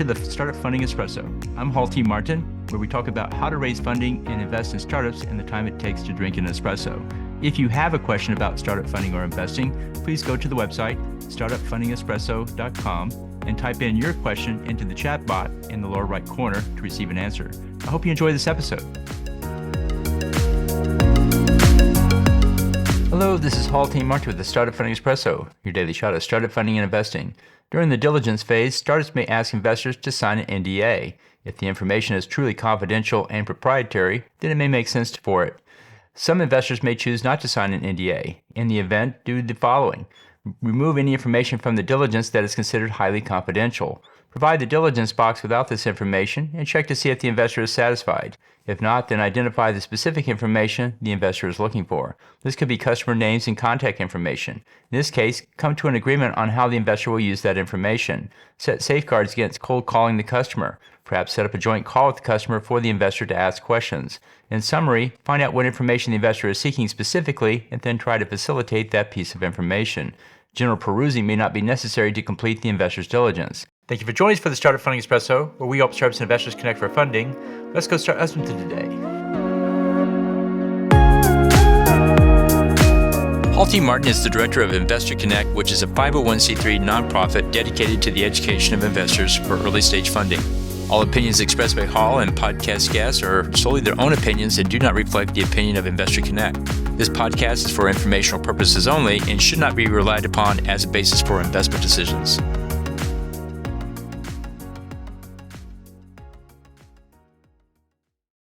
to the Startup Funding Espresso. I'm Hall T. Martin, where we talk about how to raise funding and invest in startups and the time it takes to drink an espresso. If you have a question about startup funding or investing, please go to the website, startupfundingespresso.com, and type in your question into the chat bot in the lower right corner to receive an answer. I hope you enjoy this episode. Hello, this is Hall T. Martin with the Startup Funding Espresso, your daily shot of startup funding and investing. During the diligence phase, startups may ask investors to sign an NDA. If the information is truly confidential and proprietary, then it may make sense for it. Some investors may choose not to sign an NDA. In the event, do the following. Remove any information from the diligence that is considered highly confidential. Provide the diligence box without this information and check to see if the investor is satisfied. If not, then identify the specific information the investor is looking for. This could be customer names and contact information. In this case, come to an agreement on how the investor will use that information. Set safeguards against cold calling the customer. Perhaps set up a joint call with the customer for the investor to ask questions. In summary, find out what information the investor is seeking specifically and then try to facilitate that piece of information. General perusing may not be necessary to complete the investor's diligence. Thank you for joining us for the Startup Funding Espresso, where we help startups and investors connect for funding. Let's go start us into today. Hall T. Martin is the director of Investor Connect, which is a 501c3 nonprofit dedicated to the education of investors for early stage funding. All opinions expressed by Hall and podcast guests are solely their own opinions and do not reflect the opinion of Investor Connect. This podcast is for informational purposes only and should not be relied upon as a basis for investment decisions.